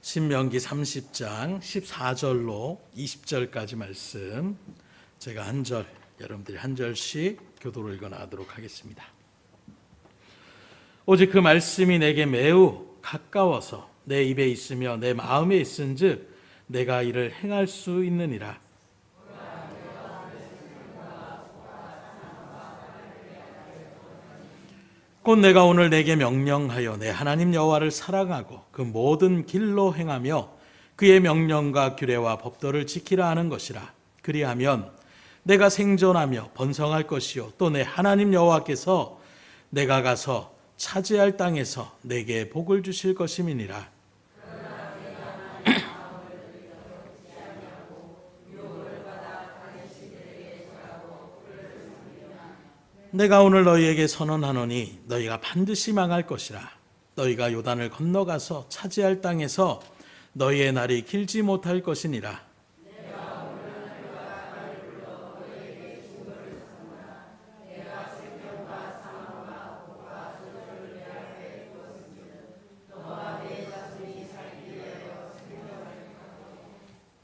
신명기 30장 14절로 20절까지 말씀, 제가 한 절, 여러분들이 한 절씩 교도로 읽어나가도록 하겠습니다. 오직 그 말씀이 내게 매우 가까워서 내 입에 있으며 내 마음에 있은즉 내가 이를 행할 수 있느니라. 곧 내가 오늘 내게 명령하여 내 하나님 여호와를 사랑하고 그 모든 길로 행하며 그의 명령과 규례와 법도를 지키라 하는 것이라. 그리하면 내가 생존하며 번성할 것이요 또 내 하나님 여호와께서 내가 가서 차지할 땅에서 내게 복을 주실 것임이니라. 내가 오늘 너희에게 선언하노니 너희가 반드시 망할 것이라. 너희가 요단을 건너가서 차지할 땅에서 너희의 날이 길지 못할 것이니라.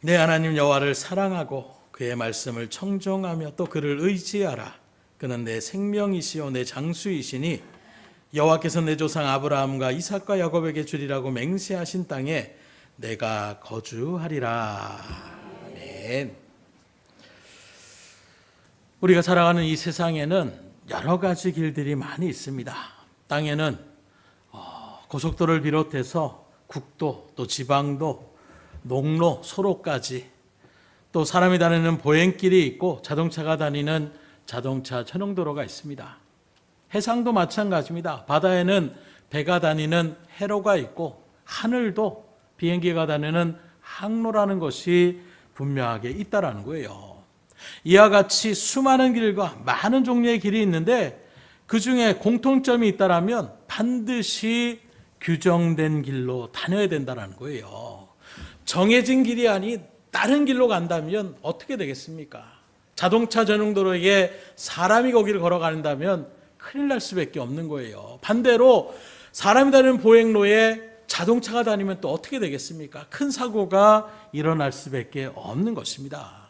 내 하나님 여호와를 사랑하고 그의 말씀을 청종하며 또 그를 의지하라. 그는 내 생명이시요 내 장수이시니 여호와께서 내 조상 아브라함과 이삭과 야곱에게 주리라고 맹세하신 땅에 내가 거주하리라. 아멘. 우리가 살아가는 이 세상에는 여러 가지 길들이 많이 있습니다. 땅에는 고속도로를 비롯해서 국도, 또 지방도, 농로, 소로까지, 또 사람이 다니는 보행길이 있고 자동차가 다니는 자동차 전용도로가 있습니다. 해상도 마찬가지입니다. 바다에는 배가 다니는 해로가 있고 하늘도 비행기가 다니는 항로라는 것이 분명하게 있다라는 거예요. 이와 같이 수많은 길과 많은 종류의 길이 있는데 그 중에 공통점이 있다라면 반드시 규정된 길로 다녀야 된다는 거예요. 정해진 길이 아닌 다른 길로 간다면 어떻게 되겠습니까? 자동차 전용도로에 사람이 거기를 걸어간다면 큰일 날 수밖에 없는 거예요. 반대로 사람이 다니는 보행로에 자동차가 다니면 또 어떻게 되겠습니까? 큰 사고가 일어날 수밖에 없는 것입니다.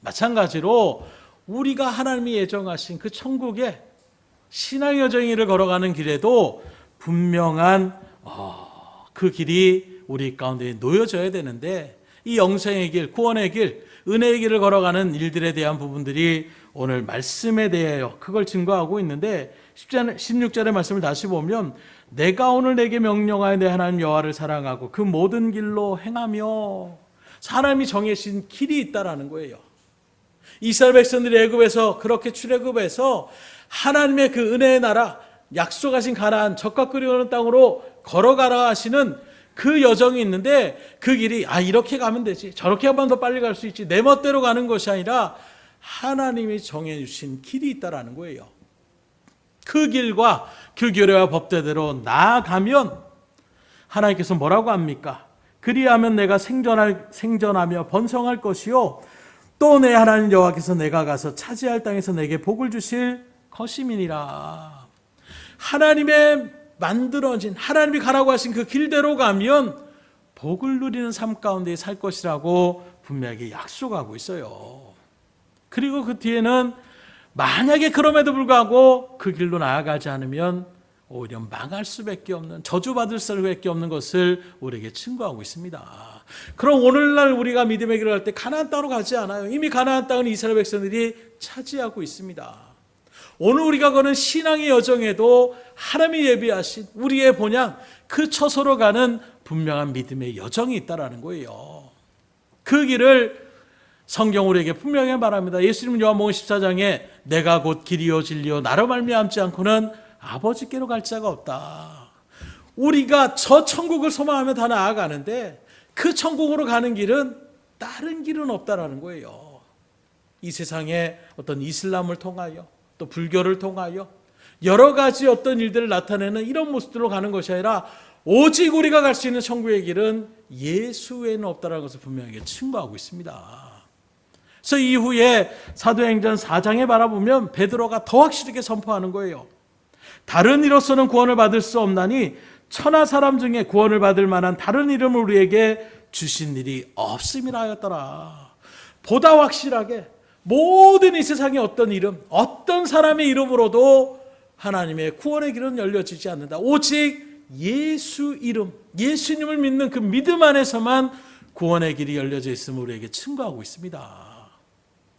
마찬가지로 우리가 하나님이 예정하신 그 천국에 신앙의 여정을 걸어가는 길에도 분명한 그 길이 우리 가운데 놓여져야 되는데, 이 영생의 길, 구원의 길, 은혜의 길을 걸어가는 일들에 대한 부분들이 오늘 말씀에 대하여 그걸 증거하고 있는데, 16절의 말씀을 다시 보면 내가 오늘 내게 명령하여 내 하나님 여호와를 사랑하고 그 모든 길로 행하며, 사람이 정해진 길이 있다라는 거예요. 이스라엘 백성들이 애굽에서 그렇게 출애굽해서 하나님의 그 은혜의 나라, 약속하신 가나안 젖과 꿀이 흐르는 땅으로 걸어가라 하시는 그 여정이 있는데, 그 길이 이렇게 가면 되지, 저렇게 하면 더 빨리 갈 수 있지, 내 멋대로 가는 것이 아니라 하나님이 정해주신 길이 있다라는 거예요. 그 길과 그 규례와 법대로 나아가면 하나님께서 뭐라고 합니까? 그리하면 내가 생존하며 번성할 것이요 또 내 하나님 여호와께서 내가 가서 차지할 땅에서 내게 복을 주실 것임이니라. 하나님의 만들어진, 하나님이 가라고 하신 그 길대로 가면 복을 누리는 삶 가운데 살 것이라고 분명하게 약속하고 있어요. 그리고 그 뒤에는 만약에 그럼에도 불구하고 그 길로 나아가지 않으면 오히려 망할 수밖에 없는, 저주받을 수밖에 없는 것을 우리에게 증거하고 있습니다. 그럼 오늘날 우리가 믿음의 길을 갈 때 가나안 땅으로 가지 않아요. 이미 가나안 땅은 이스라엘 백성들이 차지하고 있습니다. 오늘 우리가 거는 신앙의 여정에도 하나님이 예비하신 우리의 본향, 그 처소로 가는 분명한 믿음의 여정이 있다는 거예요. 그 길을 성경 우리에게 분명히 말합니다. 예수님은 요한복음 14장에 내가 곧 길이요 진리요 나로 말미암지 않고는 아버지께로 갈 자가 없다. 우리가 저 천국을 소망하며 다 나아가는데 그 천국으로 가는 길은 다른 길은 없다라는 거예요. 이 세상에 어떤 이슬람을 통하여 또 불교를 통하여 여러 가지 어떤 일들을 나타내는 이런 모습들로 가는 것이 아니라 오직 우리가 갈 수 있는 천국의 길은 예수 외에는 없다는 것을 분명하게 증거하고 있습니다. 그래서 이후에 사도행전 4장에 바라보면 베드로가 더 확실하게 선포하는 거예요. 다른 이로서는 구원을 받을 수 없나니 천하 사람 중에 구원을 받을 만한 다른 이름을 우리에게 주신 일이 없음이라 하였더라. 보다 확실하게 모든 이 세상의 어떤 이름, 어떤 사람의 이름으로도 하나님의 구원의 길은 열려지지 않는다. 오직 예수 이름, 예수님을 믿는 그 믿음 안에서만 구원의 길이 열려져 있음을 우리에게 증거하고 있습니다.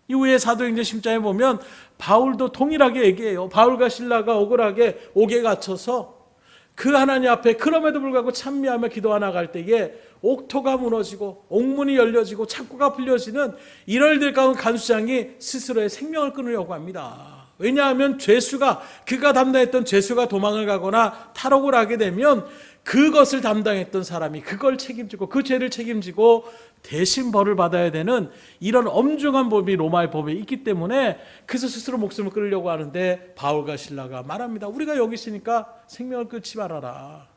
이후에 사도행전 10장에 보면 바울도 동일하게 얘기해요. 바울과 실라가 억울하게 옥에 갇혀서 그 하나님 앞에 그럼에도 불구하고 찬미하며 기도하 나갈 때에 옥토가 무너지고 옥문이 열려지고 창고가 풀려지는 이럴 들 가운데 간수장이 스스로의 생명을 끊으려고 합니다. 왜냐하면 그가 담당했던 죄수가 도망을 가거나 탈옥을 하게 되면 그것을 담당했던 사람이 그걸 책임지고 그 죄를 책임지고 대신 벌을 받아야 되는 이런 엄중한 법이 로마의 법에 있기 때문에 그래서 스스로 목숨을 끊으려고 하는데 바울과 실라가 말합니다. 우리가 여기 있으니까 생명을 끊지 말아라.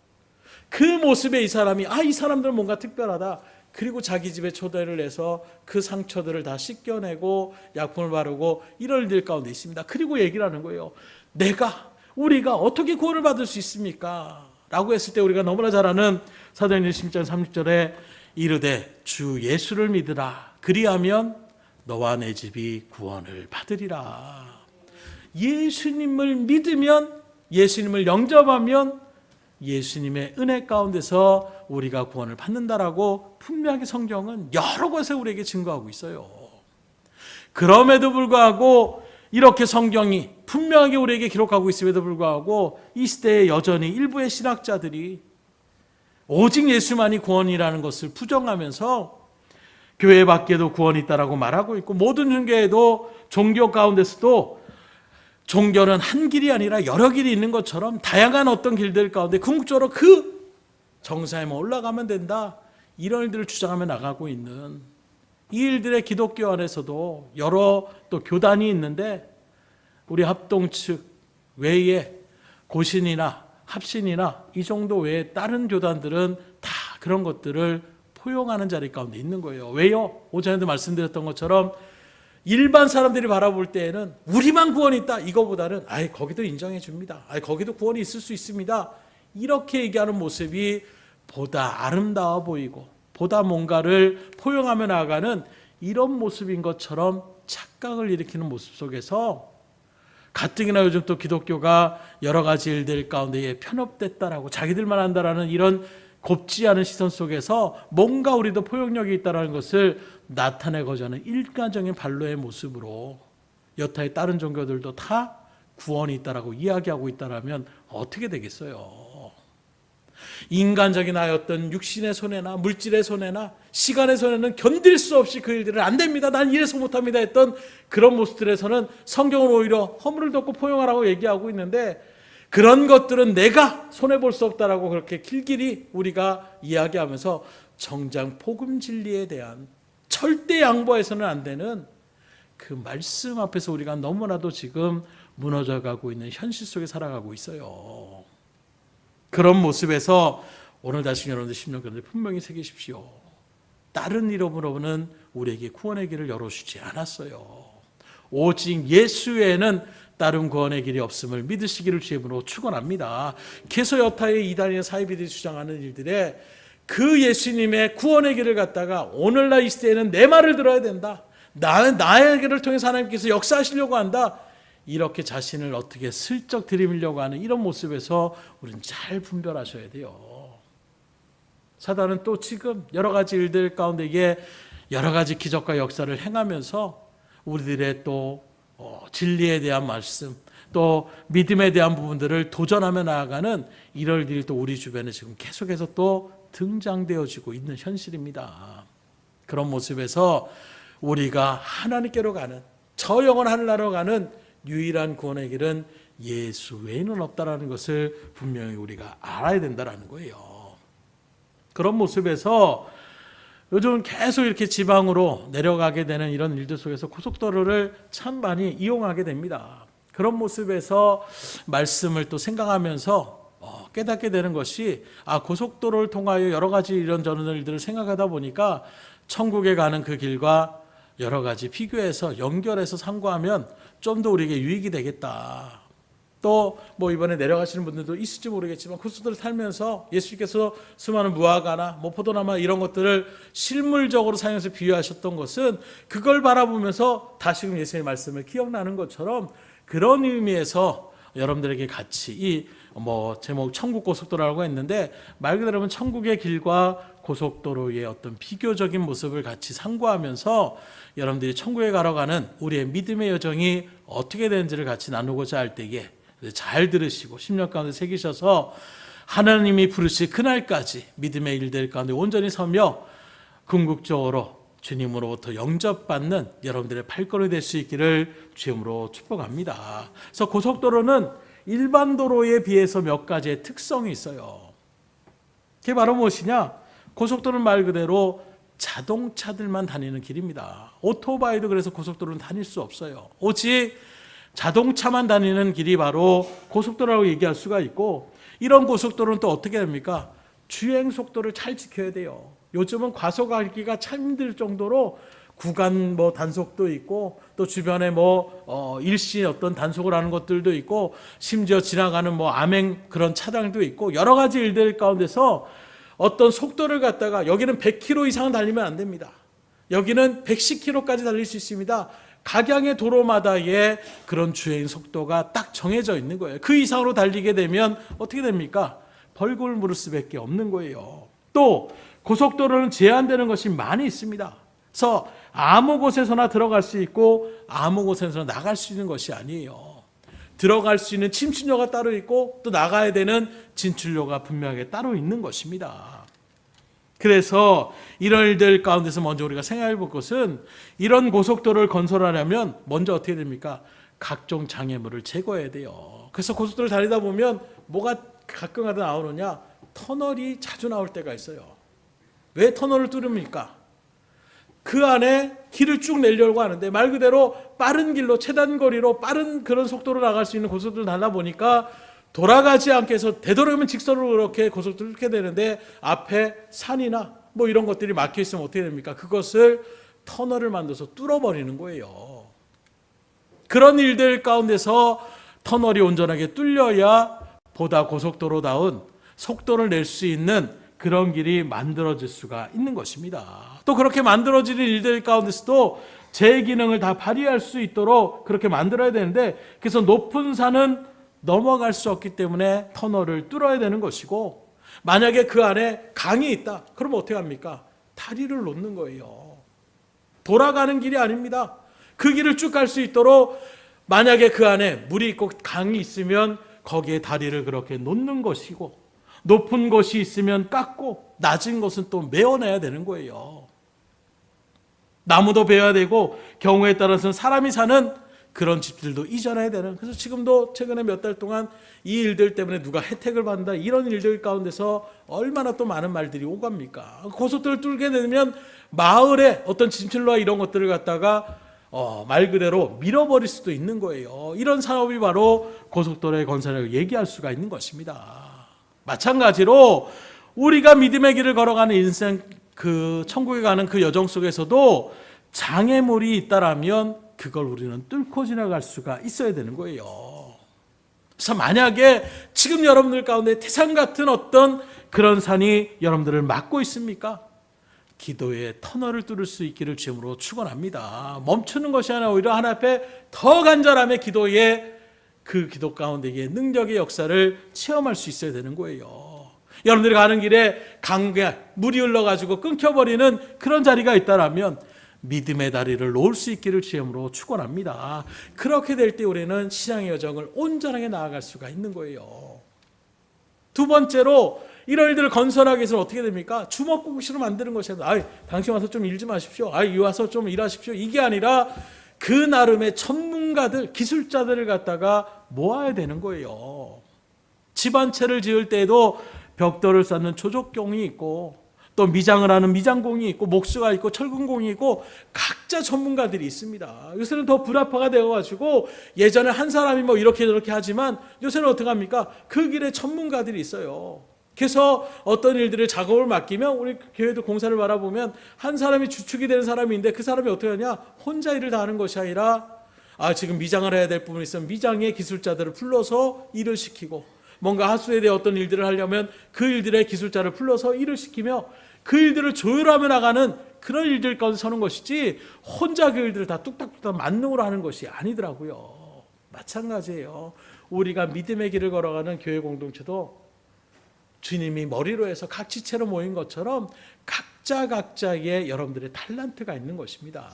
그 모습에 이 사람이 이 사람들은 뭔가 특별하다. 그리고 자기 집에 초대를 해서 그 상처들을 다 씻겨내고 약품을 바르고 이럴 일 가운데 있습니다. 그리고 얘기를 하는 거예요. 우리가 어떻게 구원을 받을 수 있습니까? 라고 했을 때 우리가 너무나 잘 아는 사도행전 10장 30절에 이르되 주 예수를 믿으라. 그리하면 너와 내 집이 구원을 받으리라. 예수님을 믿으면, 예수님을 영접하면 예수님의 은혜 가운데서 우리가 구원을 받는다라고 분명하게 성경은 여러 곳에 우리에게 증거하고 있어요. 그럼에도 불구하고 이렇게 성경이 분명하게 우리에게 기록하고 있음에도 불구하고 이 시대에 여전히 일부의 신학자들이 오직 예수만이 구원이라는 것을 부정하면서 교회 밖에도 구원이 있다라고 말하고 있고 모든 종교 가운데서도 종교는 한 길이 아니라 여러 길이 있는 것처럼 다양한 어떤 길들 가운데 궁극적으로 그 정상에만 올라가면 된다. 이런 일들을 주장하며 나가고 있는 이 일들의 기독교 안에서도 여러 또 교단이 있는데 우리 합동 측 외에 고신이나 합신이나 이 정도 외에 다른 교단들은 다 그런 것들을 포용하는 자리 가운데 있는 거예요. 왜요? 오전에도 말씀드렸던 것처럼 일반 사람들이 바라볼 때에는 우리만 구원이 있다. 이거보다는 거기도 인정해 줍니다. 거기도 구원이 있을 수 있습니다. 이렇게 얘기하는 모습이 보다 아름다워 보이고 보다 뭔가를 포용하며 나아가는 이런 모습인 것처럼 착각을 일으키는 모습 속에서 가뜩이나 요즘 또 기독교가 여러 가지 일들 가운데 편협됐다라고 자기들만 한다라는 이런 곱지 않은 시선 속에서 뭔가 우리도 포용력이 있다는 것을 나타내고자 하는 일관적인 반로의 모습으로 여타의 다른 종교들도 다 구원이 있다라고 이야기하고 있다라면 어떻게 되겠어요? 인간적인 어떤 육신의 손해나 물질의 손해나 시간의 손해는 견딜 수 없이 그 일들을 안 됩니다. 난 이래서 못합니다 했던 그런 모습들에서는 성경은 오히려 허물을 덮고 포용하라고 얘기하고 있는데 그런 것들은 내가 손해볼 수 없다라고 그렇게 길길이 우리가 이야기하면서 정작 복음 진리에 대한 절대 양보해서는 안 되는 그 말씀 앞에서 우리가 너무나도 지금 무너져가고 있는 현실 속에 살아가고 있어요. 그런 모습에서 오늘 다시 여러분들 심령 가운데 분명히 새기십시오. 다른 이름으로는 우리에게 구원의 길을 열어주지 않았어요. 오직 예수 외에는 다른 구원의 길이 없음을 믿으시기를 주의 이름으로 축원합니다. 계속 여타의 이단이나 사이비들이 주장하는 일들에 그 예수님의 구원의 길을 갖다가 오늘날 이 시대에는 내 말을 들어야 된다. 나의 길을 통해서 하나님께서 역사하시려고 한다. 이렇게 자신을 어떻게 슬쩍 들이밀려고 하는 이런 모습에서 우리는 잘 분별하셔야 돼요. 사단은 또 지금 여러 가지 일들 가운데 이게 여러 가지 기적과 역사를 행하면서 우리들의 또 진리에 대한 말씀 또 믿음에 대한 부분들을 도전하며 나아가는 이럴 일이 또 우리 주변에 지금 계속해서 또 등장되어지고 있는 현실입니다. 그런 모습에서 우리가 하나님께로 가는 저 영원 하늘나라로 가는 유일한 구원의 길은 예수 외에는 없다라는 것을 분명히 우리가 알아야 된다라는 거예요. 그런 모습에서 요즘 계속 이렇게 지방으로 내려가게 되는 이런 일들 속에서 고속도로를 참 많이 이용하게 됩니다. 그런 모습에서 말씀을 또 생각하면서 깨닫게 되는 것이 고속도로를 통하여 여러 가지 이런저런 일들을 생각하다 보니까 천국에 가는 그 길과 여러 가지 비교해서 연결해서 상고하면 좀 더 우리에게 유익이 되겠다. 또 뭐 이번에 내려가시는 분들도 있을지 모르겠지만 고속도로 살면서 예수님께서 수많은 무화과나 뭐 포도나무 이런 것들을 실물적으로 사용해서 비유하셨던 것은 그걸 바라보면서 다시금 예수님의 말씀을 기억나는 것처럼 그런 의미에서 여러분들에게 같이 이 뭐 제목 천국 고속도로라고 했는데 말 그대로 천국의 길과 고속도로의 어떤 비교적인 모습을 같이 상고하면서 여러분들이 천국에 가러 가는 우리의 믿음의 여정이 어떻게 되는지를 같이 나누고자 할 때에 잘 들으시고 심령 가운데 새기셔서 하나님이 부르실 그날까지 믿음의 일들 가운데 온전히 서며 궁극적으로 주님으로부터 영접받는 여러분들의 발걸음이 될 수 있기를 주님으로 축복합니다. 그래서 고속도로는 일반 도로에 비해서 몇 가지의 특성이 있어요. 그게 바로 무엇이냐? 고속도로는 말 그대로 자동차들만 다니는 길입니다. 오토바이도 그래서 고속도로는 다닐 수 없어요. 오직 자동차만 다니는 길이 바로 고속도로라고 얘기할 수가 있고, 이런 고속도로는 또 어떻게 됩니까? 주행 속도를 잘 지켜야 돼요. 요즘은 과속하기가 참 힘들 정도로 구간 뭐 단속도 있고 또 주변에 뭐 일시 어떤 단속을 하는 것들도 있고 심지어 지나가는 뭐 암행 그런 차량도 있고 여러 가지 일들 가운데서 어떤 속도를 갖다가 여기는 100km 이상 달리면 안 됩니다. 여기는 110km까지 달릴 수 있습니다. 각양의 도로마다의 그런 주행 속도가 딱 정해져 있는 거예요. 그 이상으로 달리게 되면 어떻게 됩니까? 벌금을 물을 수밖에 없는 거예요. 또 고속도로는 제한되는 것이 많이 있습니다. 그래서 아무 곳에서나 들어갈 수 있고 아무 곳에서나 나갈 수 있는 것이 아니에요. 들어갈 수 있는 침출료가 따로 있고 또 나가야 되는 진출료가 분명하게 따로 있는 것입니다. 그래서 이런 일들 가운데서 먼저 우리가 생각해 볼 것은 이런 고속도로를 건설하려면 먼저 어떻게 됩니까? 각종 장애물을 제거해야 돼요. 그래서 고속도로를 다니다 보면 뭐가 가끔가다 나오느냐? 터널이 자주 나올 때가 있어요. 왜 터널을 뚫습니까? 그 안에 길을 쭉 내려고 하는데 말 그대로 빠른 길로 최단 거리로 빠른 그런 속도로 나갈 수 있는 고속도로를 달라 보니까 돌아가지 않게 해서 되도록이면 직선으로 그렇게 고속도로를 뚫게 되는데 앞에 산이나 뭐 이런 것들이 막혀 있으면 어떻게 됩니까? 그것을 터널을 만들어서 뚫어버리는 거예요. 그런 일들 가운데서 터널이 온전하게 뚫려야 보다 고속도로다운 속도를 낼 수 있는 그런 길이 만들어질 수가 있는 것입니다. 또 그렇게 만들어지는 일들 가운데서도 제 기능을 다 발휘할 수 있도록 그렇게 만들어야 되는데, 그래서 높은 산은 넘어갈 수 없기 때문에 터널을 뚫어야 되는 것이고, 만약에 그 안에 강이 있다 그러면 어떻게 합니까? 다리를 놓는 거예요. 돌아가는 길이 아닙니다. 그 길을 쭉 갈 수 있도록 만약에 그 안에 물이 있고 강이 있으면 거기에 다리를 그렇게 놓는 것이고, 높은 곳이 있으면 깎고 낮은 곳은 또 메어내야 되는 거예요. 나무도 베어야 되고 경우에 따라서는 사람이 사는 그런 집들도 이전해야 되는. 그래서 지금도 최근에 몇 달 동안 이 일들 때문에 누가 혜택을 받는다 이런 일들 가운데서 얼마나 또 많은 말들이 오갑니까? 고속도로를 뚫게 되면 마을에 어떤 진출로와 이런 것들을 갖다가 말 그대로 밀어버릴 수도 있는 거예요. 이런 산업이 바로 고속도로의 건설이라고 얘기할 수가 있는 것입니다. 마찬가지로 우리가 믿음의 길을 걸어가는 인생 그 천국에 가는 그 여정 속에서도 장애물이 있다라면 그걸 우리는 뚫고 지나갈 수가 있어야 되는 거예요. 그래서 만약에 지금 여러분들 가운데 태산 같은 어떤 그런 산이 여러분들을 막고 있습니까? 기도의 터널을 뚫을 수 있기를 주님으로 축원합니다. 멈추는 것이 아니라 오히려 하나님 앞에 더 간절함의 기도에 그 기도 가운데의 능력의 역사를 체험할 수 있어야 되는 거예요. 여러분들이 가는 길에 강에 물이 흘러가지고 끊겨버리는 그런 자리가 있다라면 믿음의 다리를 놓을 수 있기를 주님으로 축원합니다. 그렇게 될 때 우리는 신앙의 여정을 온전하게 나아갈 수가 있는 거예요. 두 번째로 이런 일들을 건설하기 위해서는 어떻게 됩니까? 주먹구구식으로 만드는 것이 아니라 당신 와서 좀 일 좀 하십시오. 이 와서 좀 일하십시오. 이게 아니라 그 나름의 전문가들, 기술자들을 갖다가 모아야 되는 거예요. 집 한 채를 지을 때에도 벽돌을 쌓는 조족공이 있고 또 미장을 하는 미장공이 있고 목수가 있고 철근공이 있고 각자 전문가들이 있습니다. 요새는 더 불합화가 되어가지고 예전에 한 사람이 뭐 이렇게 저렇게 하지만 요새는 어떻게 합니까? 그 길에 전문가들이 있어요. 그래서 어떤 일들을 작업을 맡기면 우리 교회도 공사를 바라보면 한 사람이 주축이 되는 사람이 있는데 그 사람이 어떻게 하냐? 혼자 일을 다 하는 것이 아니라 지금 미장을 해야 될 부분이 있으면 미장의 기술자들을 불러서 일을 시키고, 뭔가 하수에 대해 어떤 일들을 하려면 그 일들의 기술자를 불러서 일을 시키며 그 일들을 조율하며 나가는 그런 일들 가운데 서는 것이지, 혼자 그 일들을 다 뚝딱뚝딱 만능으로 하는 것이 아니더라고요. 마찬가지예요. 우리가 믿음의 길을 걸어가는 교회 공동체도 주님이 머리로 해서 각 지체로 모인 것처럼 각자의 여러분들의 달란트가 있는 것입니다.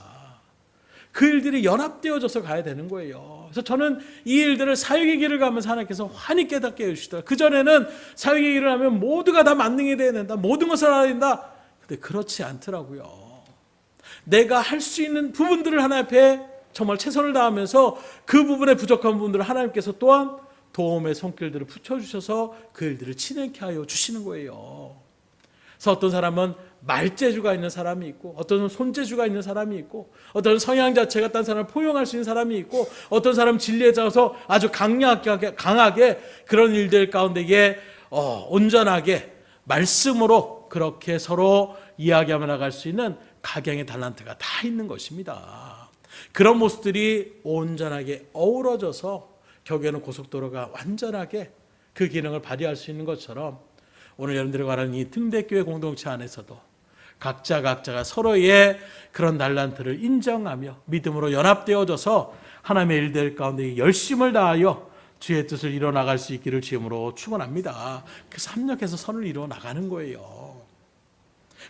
그 일들이 연합되어져서 가야 되는 거예요. 그래서 저는 이 일들을 사역의 길을 가면서 하나님께서 환히 깨닫게 해주시더라고요. 그전에는 사역의 길을 하면 모두가 다 만능이 되어야 된다, 모든 것을 알아야 된다. 근데 그렇지 않더라고요. 내가 할 수 있는 부분들을 하나님 앞에 정말 최선을 다하면서 그 부분에 부족한 부분들을 하나님께서 또한 도움의 손길들을 붙여주셔서 그 일들을 진행케 하여 주시는 거예요. 그래서 어떤 사람은 말재주가 있는 사람이 있고, 어떤 사람은 손재주가 있는 사람이 있고, 어떤 성향 자체가 딴 사람을 포용할 수 있는 사람이 있고, 어떤 사람은 진리에 짜서 아주 강하게 그런 일들 가운데에 온전하게 말씀으로 그렇게 서로 이야기하며 나갈 수 있는 각양의 달란트가 다 있는 것입니다. 그런 모습들이 온전하게 어우러져서 결국에는 고속도로가 완전하게 그 기능을 발휘할 수 있는 것처럼, 오늘 여러분들이 말하는 이 등대교회 공동체 안에서도 각자가 서로의 그런 달란트를 인정하며 믿음으로 연합되어져서 하나님의 일들 가운데 열심을 다하여 주의 뜻을 이루어 나갈 수 있기를 주님으로 축원합니다. 그래서 협력해서 선을 이루어 나가는 거예요.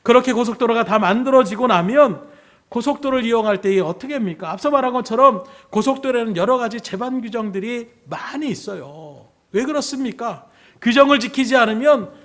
그렇게 고속도로가 다 만들어지고 나면 고속도로를 이용할 때 어떻게 합니까? 앞서 말한 것처럼 고속도로에는 여러 가지 제반 규정들이 많이 있어요. 왜 그렇습니까? 규정을 지키지 않으면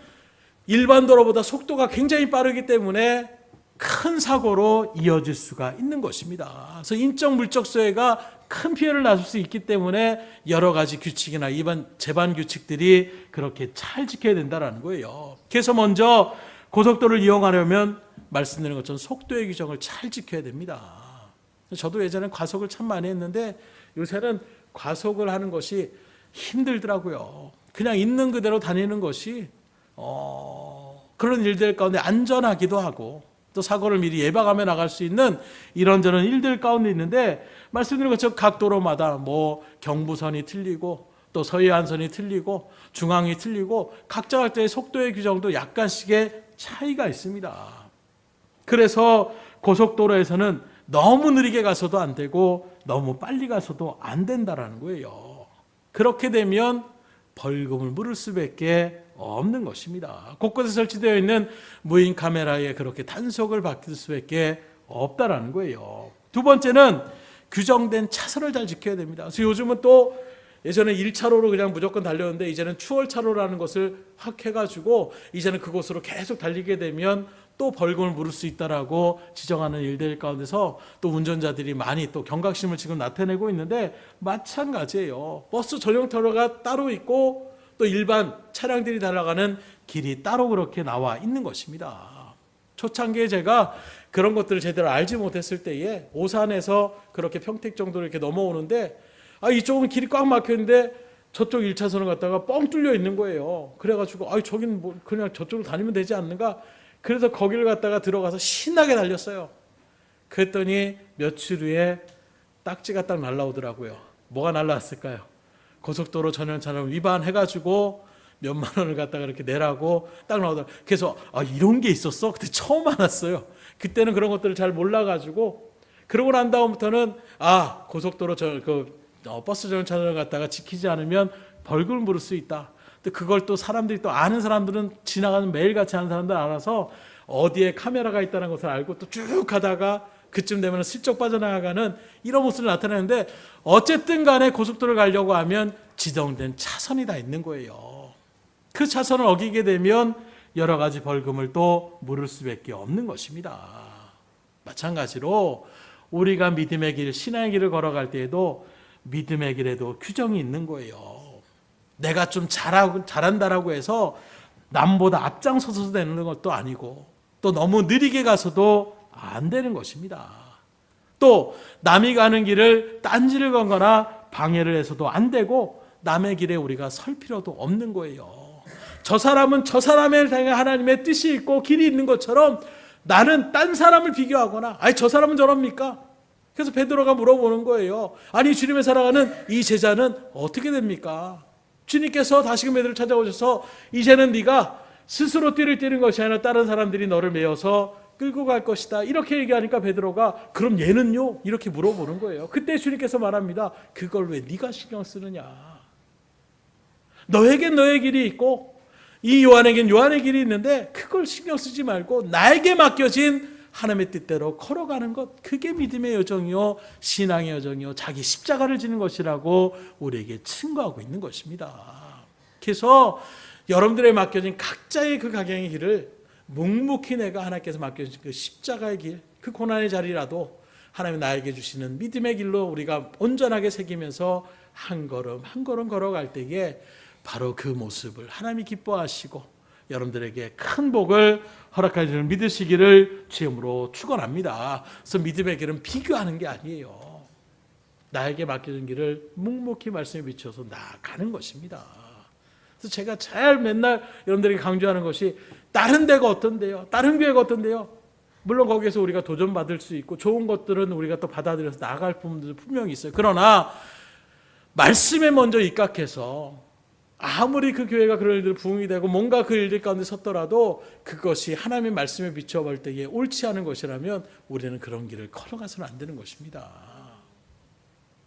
일반 도로보다 속도가 굉장히 빠르기 때문에 큰 사고로 이어질 수가 있는 것입니다. 그래서 인적 물적 소해가 큰 피해를 낳을 수 있기 때문에 여러 가지 규칙이나 일반 제반 규칙들이 그렇게 잘 지켜야 된다는 거예요. 그래서 먼저 고속도로를 이용하려면 말씀드린 것처럼 속도의 규정을 잘 지켜야 됩니다. 저도 예전에 과속을 참 많이 했는데 요새는 과속을 하는 것이 힘들더라고요. 그냥 있는 그대로 다니는 것이 그런 일들 가운데 안전하기도 하고, 또 사고를 미리 예방하며 나갈 수 있는 이런저런 일들 가운데 있는데, 말씀드린 것처럼 각 도로마다 뭐 경부선이 틀리고 또 서해안선이 틀리고 중앙이 틀리고 각자 할 때의 속도의 규정도 약간씩의 차이가 있습니다. 그래서 고속도로에서는 너무 느리게 가서도 안 되고 너무 빨리 가서도 안 된다라는 거예요. 그렇게 되면 벌금을 물을 수밖에 없는 것입니다. 곳곳에 설치되어 있는 무인 카메라에 그렇게 단속을 받을 수밖에 없다라는 거예요. 두 번째는 규정된 차선을 잘 지켜야 됩니다. 그래서 요즘은 또 예전에 1차로로 그냥 무조건 달렸는데 이제는 추월차로라는 것을 확 해가지고 이제는 그곳으로 계속 달리게 되면 또 벌금을 물을 수 있다라고 지정하는 일들 가운데서 또 운전자들이 많이 또 경각심을 지금 나타내고 있는데, 마찬가지예요. 버스 전용터로가 따로 있고 또 일반 차량들이 달아가는 길이 따로 그렇게 나와 있는 것입니다. 초창기에 제가 그런 것들을 제대로 알지 못했을 때에 오산에서 그렇게 평택 정도로 이렇게 넘어오는데, 이쪽은 길이 꽉 막혔는데 저쪽 1차선을 갔다가 뻥 뚫려 있는 거예요. 그래가지고 저긴 뭐 그냥 저쪽으로 다니면 되지 않는가? 그래서 거기를 갔다가 들어가서 신나게 달렸어요. 그랬더니 며칠 후에 딱지가 딱 날라오더라고요. 뭐가 날라왔을까요? 고속도로 전용차량 위반해가지고 몇만 원을 갖다가 이렇게 내라고 딱 나오더라고요. 그래서 이런 게 있었어? 그때 처음 알았어요. 그때는 그런 것들을 잘 몰라가지고, 그러고 난 다음부터는 고속도로 버스 전용차량을 갖다가 지키지 않으면 벌금을 물을 수 있다. 그걸 또 사람들이 또 아는 사람들은 지나가는 매일같이 하는 사람들 알아서 어디에 카메라가 있다는 것을 알고 또 쭉 가다가 그쯤 되면 슬쩍 빠져나가는 이런 모습을 나타내는데, 어쨌든 간에 고속도로를 가려고 하면 지정된 차선이 다 있는 거예요. 그 차선을 어기게 되면 여러 가지 벌금을 또 물을 수밖에 없는 것입니다. 마찬가지로 우리가 믿음의 길, 신앙의 길을 걸어갈 때에도 믿음의 길에도 규정이 있는 거예요. 내가 좀 잘한다라고 해서 남보다 앞장서서 되는 것도 아니고, 또 너무 느리게 가서도 안 되는 것입니다. 또 남이 가는 길을 딴지를 건거나 방해를 해서도 안 되고, 남의 길에 우리가 설 필요도 없는 거예요. 저 사람은 저 사람에 대해 하나님의 뜻이 있고 길이 있는 것처럼 나는 딴 사람을 비교하거나 저 사람은 저럽니까? 그래서 베드로가 물어보는 거예요. 아니 주님의 사랑하는 이 제자는 어떻게 됩니까? 주님께서 다시금 베드로를 찾아오셔서 이제는 네가 스스로 띠를 띠는 것이 아니라 다른 사람들이 너를 메어서 끌고 갈 것이다. 이렇게 얘기하니까 베드로가 그럼 얘는요? 이렇게 물어보는 거예요. 그때 주님께서 말합니다. 그걸 왜 네가 신경 쓰느냐? 너에겐 너의 길이 있고 이 요한에겐 요한의 길이 있는데 그걸 신경 쓰지 말고 나에게 맡겨진 하나님의 뜻대로 걸어가는 것, 그게 믿음의 여정이요 신앙의 여정이요 자기 십자가를 지는 것이라고 우리에게 증거하고 있는 것입니다. 그래서 여러분들에게 맡겨진 각자의 그 각양의 길을 묵묵히 내가 하나님께서 맡겨주신 그 십자가의 길, 그 고난의 자리라도 하나님이 나에게 주시는 믿음의 길로 우리가 온전하게 새기면서 한 걸음 한 걸음 걸어갈 때에 바로 그 모습을 하나님이 기뻐하시고 여러분들에게 큰 복을 허락해 주는 믿으시기를 주님으로 축원합니다. 그래서 믿음의 길은 비교하는 게 아니에요. 나에게 맡겨진 길을 묵묵히 말씀에 비춰서 나아가는 것입니다. 그래서 제가 잘 맨날 여러분들에게 강조하는 것이 다른 데가 어떤데요? 다른 교회가 어떤데요? 물론 거기에서 우리가 도전받을 수 있고 좋은 것들은 우리가 또 받아들여서 나아갈 부분들도 분명히 있어요. 그러나 말씀에 먼저 입각해서 아무리 그 교회가 그런 일들 부흥이 되고 뭔가 그 일들 가운데 섰더라도 그것이 하나님의 말씀에 비춰볼 때에 옳지 않은 것이라면 우리는 그런 길을 걸어가서는 안 되는 것입니다.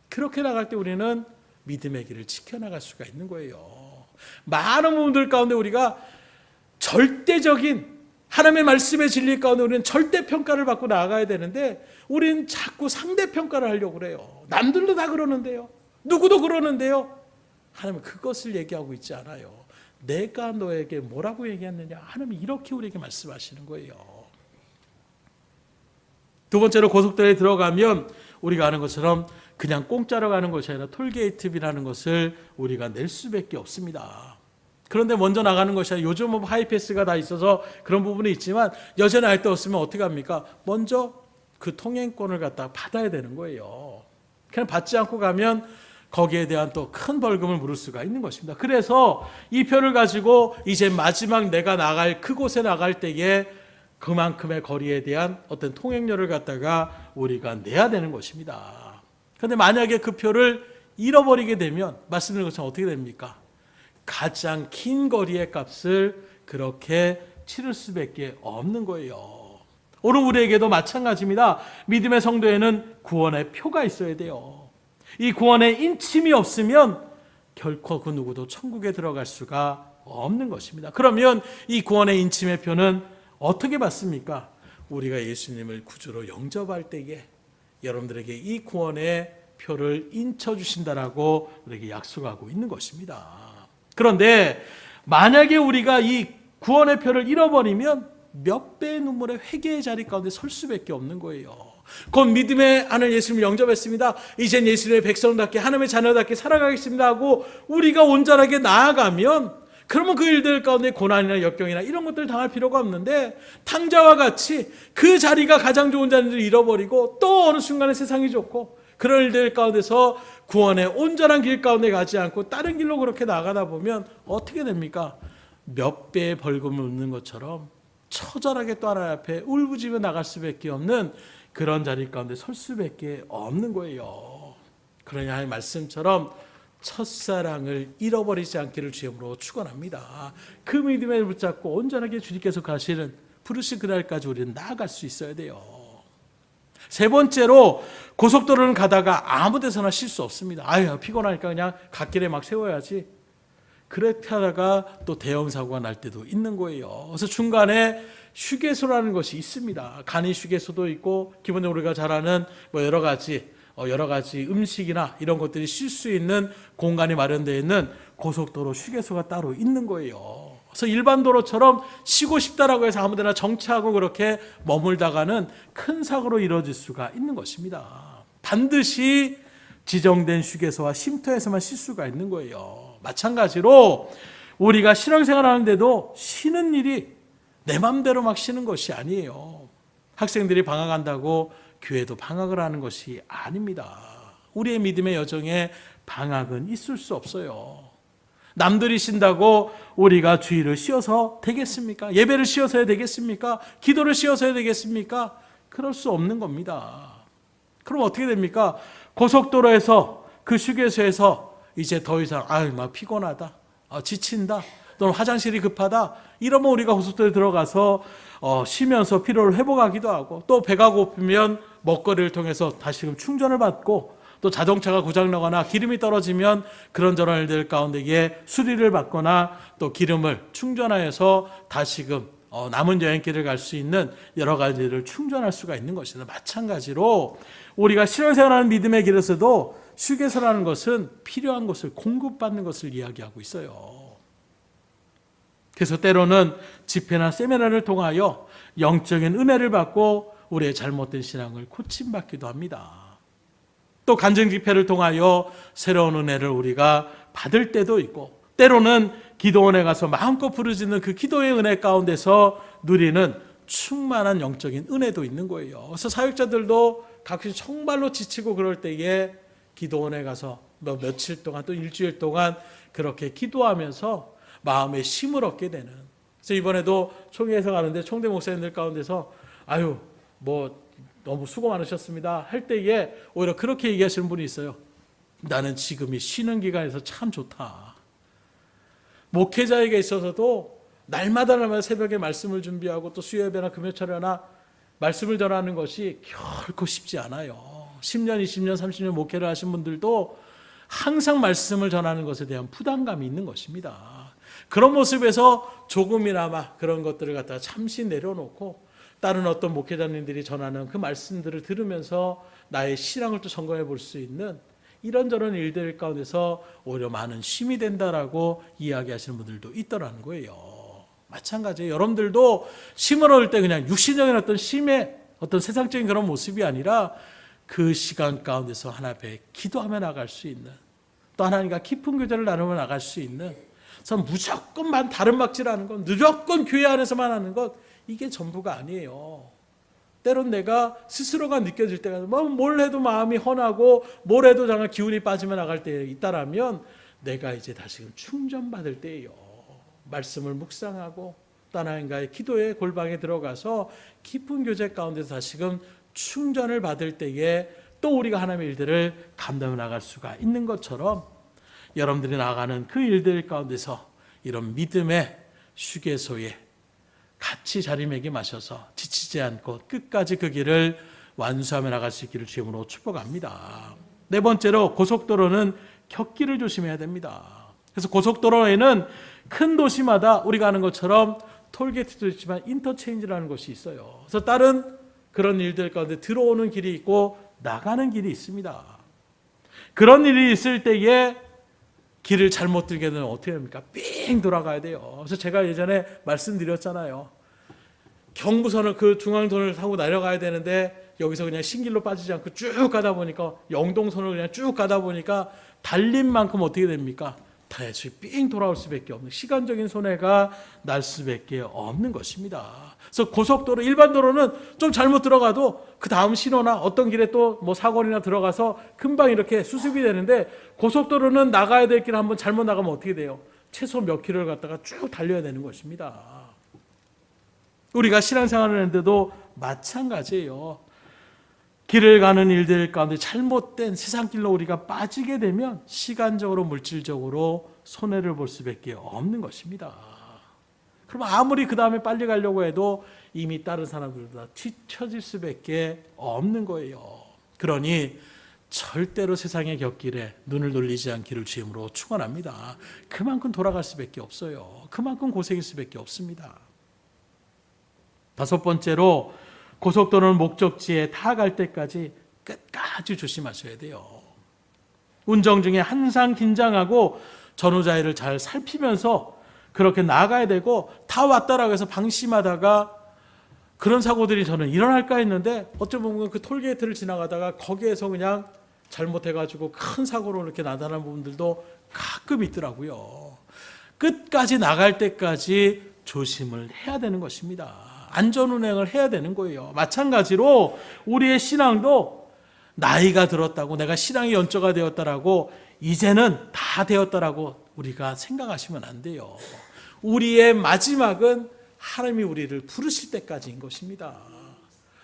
그렇게 나갈 때 우리는 믿음의 길을 지켜나갈 수가 있는 거예요. 많은 부분들 가운데 우리가 절대적인 하나님의 말씀의 진리 가운데 우리는 절대평가를 받고 나아가야 되는데 우리는 자꾸 상대평가를 하려고 그래요. 남들도 다 그러는데요. 누구도 그러는데요. 하나님은 그것을 얘기하고 있지 않아요. 내가 너에게 뭐라고 얘기했느냐. 하나님이 이렇게 우리에게 말씀하시는 거예요. 두 번째로 고속도로에 들어가면 우리가 아는 것처럼 그냥 공짜로 가는 것이 아니라 톨게이트비라는 것을 우리가 낼 수밖에 없습니다. 그런데 먼저 나가는 것이 아니라 요즘은 하이패스가 다 있어서 그런 부분이 있지만 여전히 알 데 없으면 어떻게 합니까? 먼저 그 통행권을 갖다 받아야 되는 거예요. 그냥 받지 않고 가면 거기에 대한 또 큰 벌금을 물을 수가 있는 것입니다. 그래서 이 표를 가지고 이제 마지막 내가 나갈 그곳에 나갈 때에 그만큼의 거리에 대한 어떤 통행료를 갖다가 우리가 내야 되는 것입니다. 그런데 만약에 그 표를 잃어버리게 되면 말씀드린 것처럼 어떻게 됩니까? 가장 긴 거리의 값을 그렇게 치를 수밖에 없는 거예요. 오늘 우리에게도 마찬가지입니다. 믿음의 성도에는 구원의 표가 있어야 돼요. 이 구원의 인침이 없으면 결코 그 누구도 천국에 들어갈 수가 없는 것입니다. 그러면 이 구원의 인침의 표는 어떻게 받습니까? 우리가 예수님을 구주로 영접할 때에 여러분들에게 이 구원의 표를 인쳐주신다라고 우리에게 약속하고 있는 것입니다. 그런데 만약에 우리가 이 구원의 표를 잃어버리면 몇 배의 눈물의 회개의 자리 가운데 설 수밖에 없는 거예요. 곧 믿음의 아는 예수님을 영접했습니다. 이젠 예수님의 백성답게 하나님의 자녀답게 살아가겠습니다 하고 우리가 온전하게 나아가면 그러면 그 일들 가운데 고난이나 역경이나 이런 것들을 당할 필요가 없는데 탕자와 같이 그 자리가 가장 좋은 자리를 잃어버리고 또 어느 순간에 세상이 좋고 그런 일들 가운데서 구원의 온전한 길 가운데 가지 않고 다른 길로 그렇게 나가다 보면 어떻게 됩니까? 몇 배의 벌금을 얻는 것처럼 처절하게 또 하나님 앞에 울부짖어 나갈 수밖에 없는 그런 자리 가운데 설 수밖에 없는 거예요. 그러니 하나님 말씀처럼 첫사랑을 잃어버리지 않기를 주님으로 축원합니다. 그 믿음에 붙잡고 온전하게 주님께서 가시는 부르신 그날까지 우리는 나아갈 수 있어야 돼요. 세 번째로 고속도로는 가다가 아무 데서나 쉴 수 없습니다. 아유 피곤하니까 그냥 갓길에 막 세워야지. 그렇게 하다가 또 대형 사고가 날 때도 있는 거예요. 그래서 중간에 휴게소라는 것이 있습니다. 간이 휴게소도 있고 기본적으로 우리가 잘 아는 뭐 여러 가지 음식이나 이런 것들이 쉴 수 있는 공간이 마련되어 있는 고속도로 휴게소가 따로 있는 거예요. 그래서 일반 도로처럼 쉬고 싶다라고 해서 아무데나 정차하고 그렇게 머물다가는 큰 사고로 이루어질 수가 있는 것입니다. 반드시 지정된 휴게소와 쉼터에서만 쉴 수가 있는 거예요. 마찬가지로 우리가 신앙생활 하는데도 쉬는 일이 내 맘대로 막 쉬는 것이 아니에요. 학생들이 방학한다고 교회도 방학을 하는 것이 아닙니다. 우리의 믿음의 여정에 방학은 있을 수 없어요. 남들이 쉰다고 우리가 주일을 쉬어서 되겠습니까? 예배를 쉬어서 해야 되겠습니까? 기도를 쉬어서 해야 되겠습니까? 그럴 수 없는 겁니다. 그럼 어떻게 됩니까? 고속도로에서 그 휴게소에서 이제 더 이상 막 피곤하다, 지친다, 또는 화장실이 급하다 이러면 우리가 고속도로에 들어가서 쉬면서 피로를 회복하기도 하고, 또 배가 고프면 먹거리를 통해서 다시금 충전을 받고, 또 자동차가 고장나거나 기름이 떨어지면 그런저런 일들 가운데에 수리를 받거나 또 기름을 충전하여서 다시금 남은 여행길을 갈 수 있는 여러 가지를 충전할 수가 있는 것입니다. 마찬가지로 우리가 신앙생활하는 믿음의 길에서도 휴게소라는 것은 필요한 것을 공급받는 것을 이야기하고 있어요. 그래서 때로는 집회나 세미나를 통하여 영적인 은혜를 받고 우리의 잘못된 신앙을 고침받기도 합니다. 또 간증 집회를 통하여 새로운 은혜를 우리가 받을 때도 있고, 때로는 기도원에 가서 마음껏 부르짖는 그 기도의 은혜 가운데서 누리는 충만한 영적인 은혜도 있는 거예요. 그래서 사역자들도 가끔씩 정말로 지치고 그럴 때에 기도원에 가서 며칠 동안 또 일주일 동안 그렇게 기도하면서 마음에 힘을 얻게 되는. 그래서 이번에도 총회에서 가는데 총대 목사님들 가운데서 너무 수고 많으셨습니다 할 때에 오히려 그렇게 얘기하시는 분이 있어요. 나는 지금이 쉬는 기간에서 참 좋다. 목회자에게 있어서도 날마다 새벽에 말씀을 준비하고 또 수요예배나 금요철이나 말씀을 전하는 것이 결코 쉽지 않아요. 10년, 20년, 30년 목회를 하신 분들도 항상 말씀을 전하는 것에 대한 부담감이 있는 것입니다. 그런 모습에서 조금이나마 그런 것들을 갖다가 잠시 내려놓고 다른 어떤 목회자님들이 전하는 그 말씀들을 들으면서 나의 신앙을 또 점검해 볼 수 있는 이런저런 일들 가운데서 오히려 많은 쉼이 된다라고 이야기하시는 분들도 있더라는 거예요. 마찬가지예요. 여러분들도 쉼을 얻을 때 그냥 육신적인 어떤 쉼의 어떤 세상적인 그런 모습이 아니라 그 시간 가운데서 하나님 앞에 기도하며 나갈 수 있는, 또 하나님과 깊은 교제를 나누며 나갈 수 있는, 그래서 무조건만 다른 막질하는 것, 무조건 교회 안에서만 하는 것, 이게 전부가 아니에요. 때론 내가 스스로가 느껴질 때가 뭘 해도 마음이 헌하고 뭘 해도 정말 기운이 빠지며 나갈 때 있다라면 내가 이제 다시금 충전받을 때예요. 말씀을 묵상하고 또 하나님과의 기도의 골방에 들어가서 깊은 교제 가운데서 다시금 충전을 받을 때에 또 우리가 하나님의 일들을 감당해 나갈 수가 있는 것처럼 여러분들이 나가는 그 일들 가운데서 이런 믿음의 휴게소에 같이 자리매김하셔서 지치지 않고 끝까지 그 길을 완수하며 나갈 수 있기를 주님으로 축복합니다. 네 번째로 고속도로는 곁길을 조심해야 됩니다. 그래서 고속도로에는 큰 도시마다 우리가 아는 것처럼 톨게이트도 있지만 인터체인지라는 것이 있어요. 그래서 다른 그런 일들 가운데 들어오는 길이 있고 나가는 길이 있습니다. 그런 일이 있을 때에 길을 잘못 들게 되면 어떻게 합니까? 삥 돌아가야 돼요. 그래서 제가 예전에 말씀드렸잖아요. 경부선을 그 중앙선을 타고 내려가야 되는데 여기서 그냥 신길로 빠지지 않고 쭉 가다 보니까 영동선을 그냥 쭉 가다 보니까 달린 만큼 어떻게 됩니까? 다시 삥 돌아올 수밖에 없는, 시간적인 손해가 날 수밖에 없는 것입니다. 그래서 고속도로, 일반 도로는 좀 잘못 들어가도 그 다음 신호나 어떤 길에 또 사고나 들어가서 금방 이렇게 수습이 되는데, 고속도로는 나가야 될 길 한번 잘못 나가면 어떻게 돼요? 최소 몇 킬로를 갖다가 쭉 달려야 되는 것입니다. 우리가 신앙생활을 하는데도 마찬가지예요. 길을 가는 일들 가운데 잘못된 세상길로 우리가 빠지게 되면 시간적으로 물질적으로 손해를 볼 수밖에 없는 것입니다. 그럼 아무리 그 다음에 빨리 가려고 해도 이미 다른 사람들보다 뒤처질 수밖에 없는 거예요. 그러니 절대로 세상의 곁길에 눈을 돌리지 않기를 주임으로 축원합니다. 그만큼 돌아갈 수밖에 없어요. 그만큼 고생일 수밖에 없습니다. 다섯 번째로 고속도로는 목적지에 다 갈 때까지 끝까지 조심하셔야 돼요. 운전 중에 항상 긴장하고 전후자의를 잘 살피면서 그렇게 나가야 되고, 다 왔다라고 해서 방심하다가 그런 사고들이 저는 일어날까 했는데 어쩌면 그 톨게이트를 지나가다가 거기에서 그냥 잘못해가지고 큰 사고로 이렇게 나타나는 부분들도 가끔 있더라고요. 끝까지 나갈 때까지 조심을 해야 되는 것입니다. 안전운행을 해야 되는 거예요. 마찬가지로 우리의 신앙도 나이가 들었다고, 내가 신앙이 연조가 되었다라고 이제는 다 되었다라고 우리가 생각하시면 안 돼요. 우리의 마지막은 하나님이 우리를 부르실 때까지인 것입니다.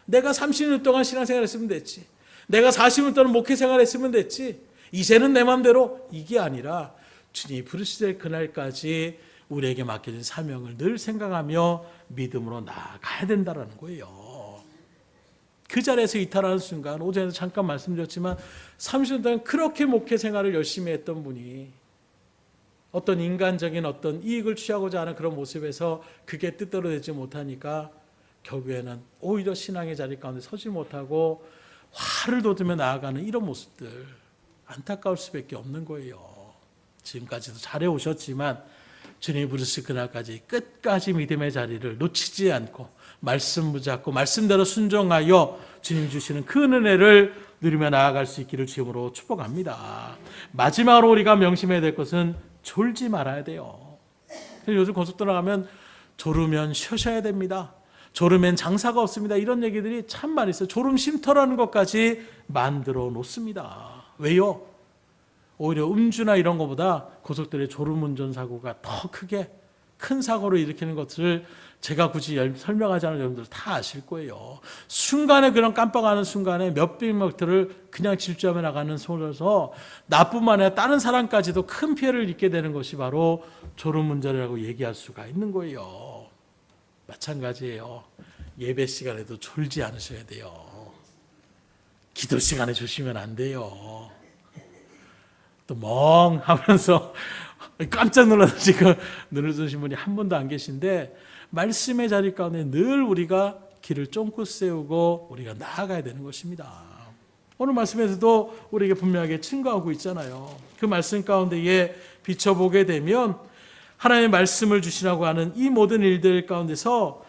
내가 30년 동안 신앙생활 했으면 됐지, 내가 40년 동안 목회 생활했으면 됐지. 이제는 내 마음대로. 이게 아니라 주님이 부르시될 그날까지 우리에게 맡겨진 사명을 늘 생각하며 믿음으로 나아가야 된다는 거예요. 그 자리에서 이탈하는 순간, 오전에도 잠깐 말씀드렸지만 30년 동안 그렇게 목회 생활을 열심히 했던 분이 어떤 인간적인 어떤 이익을 취하고자 하는 그런 모습에서 그게 뜻대로 되지 못하니까 결국에는 오히려 신앙의 자리 가운데 서지 못하고 화를 돋으며 나아가는 이런 모습들, 안타까울 수밖에 없는 거예요. 지금까지도 잘해오셨지만 주님이 부르실 그날까지 끝까지 믿음의 자리를 놓치지 않고 말씀 붙잡고 말씀대로 순종하여 주님 주시는 그 은혜를 누리며 나아갈 수 있기를 주님으로 축복합니다. 마지막으로 우리가 명심해야 될 것은 졸지 말아야 돼요. 요즘 고속도로 가면 졸으면 쉬셔야 됩니다. 졸으면 장사가 없습니다. 이런 얘기들이 참 많이 있어요. 졸음 쉼터라는 것까지 만들어 놓습니다. 왜요? 오히려 음주나 이런 것보다 고속도로의 졸음운전 사고가 더 크게 큰 사고를 일으키는 것을 제가 굳이 설명하지 않은 여러분들 다 아실 거예요. 순간에 그런 깜빡하는 순간에 몇백 명들을 그냥 질주하며 나가는 속에서 나뿐만 아니라 다른 사람까지도 큰 피해를 입게 되는 것이 바로 졸음운전이라고 얘기할 수가 있는 거예요. 마찬가지예요. 예배 시간에도 졸지 않으셔야 돼요. 기도 시간에 조시면 안 돼요. 또 멍하면서 깜짝 놀라서 지금 눈을 뜨신 분이 한 분도 안 계신데, 말씀의 자리 가운데 늘 우리가 길을 쫑긋 세우고 우리가 나아가야 되는 것입니다. 오늘 말씀에서도 우리에게 분명하게 증거하고 있잖아요. 그 말씀 가운데에 비춰보게 되면 하나님의 말씀을 주시라고 하는 이 모든 일들 가운데서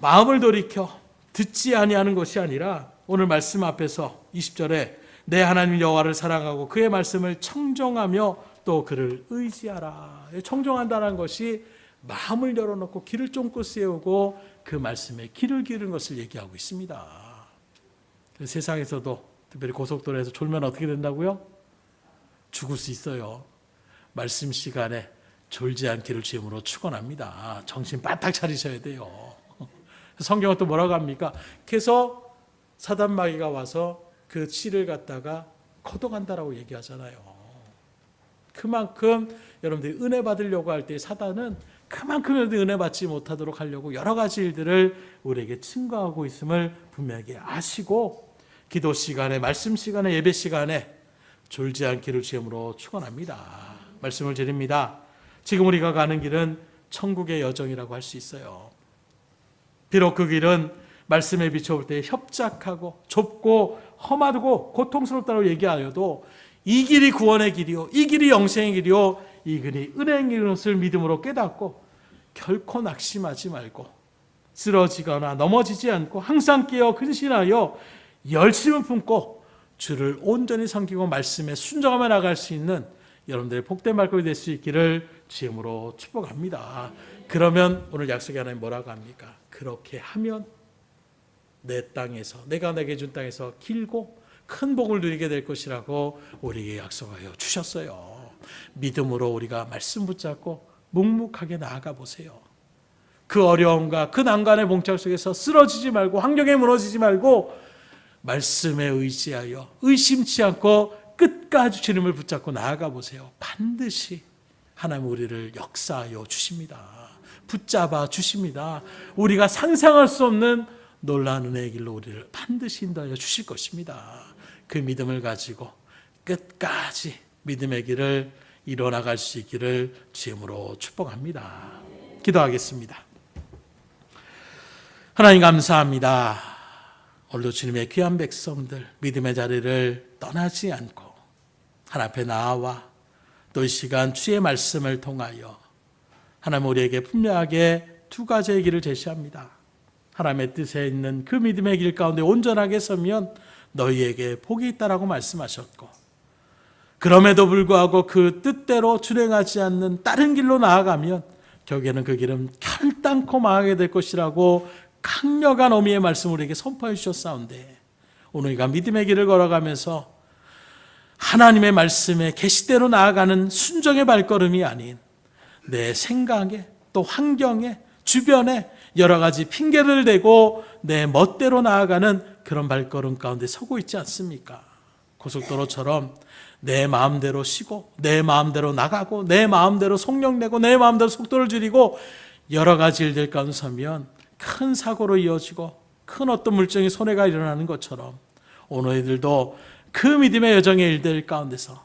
마음을 돌이켜 듣지 아니하는 것이 아니라 오늘 말씀 앞에서 20절에 내 하나님 여호와를 사랑하고 그의 말씀을 청정하며 또 그를 의지하라. 청정한다는 것이 마음을 열어놓고 길을 쫑긋 세우고 그 말씀에 길을 기르는 것을 얘기하고 있습니다. 세상에서도 특별히 고속도로에서 졸면 어떻게 된다고요? 죽을 수 있어요. 말씀 시간에 졸지 않기를 주님으로 축원합니다. 정신 바짝 차리셔야 돼요. 성경은 또 뭐라고 합니까? 그래서 사단 마귀가 와서 그 씨를 갖다가 걷어간다라고 얘기하잖아요. 그만큼 여러분들이 은혜 받으려고 할 때 사단은 그만큼 은혜 받지 못하도록 하려고 여러 가지 일들을 우리에게 증거하고 있음을 분명하게 아시고 기도 시간에, 말씀 시간에, 예배 시간에 졸지 않기를 주님으로 축원합니다. 말씀을 드립니다. 지금 우리가 가는 길은 천국의 여정이라고 할 수 있어요. 비록 그 길은 말씀에 비춰볼 때 협착하고 좁고 험하고 고통스럽다고 얘기하여도 이 길이 구원의 길이요, 이 길이 영생의 길이요, 이 길이 은혜의 길인 것을 믿음으로 깨닫고 결코 낙심하지 말고 쓰러지거나 넘어지지 않고 항상 깨어 근신하여 열심을 품고 주를 온전히 섬기고 말씀에 순종하며 나갈 수 있는 여러분들의 복된 발걸음이 될 수 있기를 주님으로 축복합니다. 그러면 오늘 약속의 하나님 뭐라고 합니까? 그렇게 하면 내 땅에서, 내가 내게 준 땅에서 길고 큰 복을 누리게 될 것이라고 우리에게 약속하여 주셨어요. 믿음으로 우리가 말씀 붙잡고 묵묵하게 나아가 보세요. 그 어려움과 그 난관의 봉착 속에서 쓰러지지 말고 환경에 무너지지 말고 말씀에 의지하여 의심치 않고 끝까지 주님을 붙잡고 나아가 보세요. 반드시 하나님 우리를 역사하여 주십니다. 붙잡아 주십니다. 우리가 상상할 수 없는 놀라운 은혜의 길로 우리를 반드시 인도하여 주실 것입니다. 그 믿음을 가지고 끝까지 믿음의 길을 이뤄나갈 수 있기를 주님으로 축복합니다. 기도하겠습니다. 하나님 감사합니다. 오늘도 주님의 귀한 백성들 믿음의 자리를 떠나지 않고 하나님 앞에 나와 또 이 시간 주의 말씀을 통하여 하나님 우리에게 분명하게 두 가지의 길을 제시합니다. 하나님의 뜻에 있는 그 믿음의 길 가운데 온전하게 서면 너희에게 복이 있다라고 말씀하셨고, 그럼에도 불구하고 그 뜻대로 준행하지 않는 다른 길로 나아가면 결국에는 그 길은 결단코 망하게 될 것이라고 강력한 어미의 말씀을 우리에게 선포해 주셨사온데, 오늘 우리가 믿음의 길을 걸어가면서 하나님의 말씀에 계시대로 나아가는 순종의 발걸음이 아닌 내 생각에 또 환경에 주변에 여러 가지 핑계를 대고 내 멋대로 나아가는 그런 발걸음 가운데 서고 있지 않습니까? 고속도로처럼 내 마음대로 쉬고 내 마음대로 나가고 내 마음대로 속력내고 내 마음대로 속도를 줄이고 여러 가지 일들 가운데 서면 큰 사고로 이어지고 큰 어떤 물정의 손해가 일어나는 것처럼 오너희들도 그 믿음의 여정의 일들 가운데서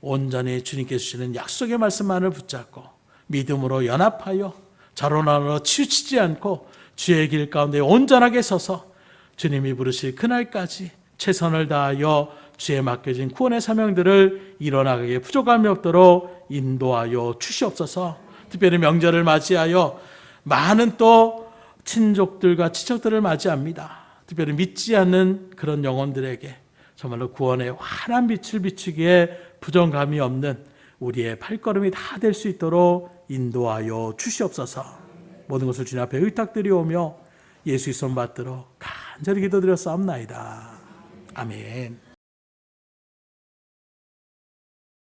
온전히 주님께서 주시는 약속의 말씀만을 붙잡고 믿음으로 연합하여 자로나로 치우치지 않고 주의 길 가운데 온전하게 서서 주님이 부르실 그날까지 최선을 다하여 주에 맡겨진 구원의 사명들을 이뤄나가기에 부족함이 없도록 인도하여 주시옵소서. 특별히 명절을 맞이하여 많은 또 친족들과 친척들을 맞이합니다. 특별히 믿지 않는 그런 영혼들에게 정말로 구원의 환한 빛을 비추기에 부정감이 없는 우리의 발걸음이 다 될 수 있도록 인도하여 주시옵소서. 모든 것을 주님 앞에 의탁드리오며 예수 이름 받들어 간절히 기도드렸사옵나이다. 아멘.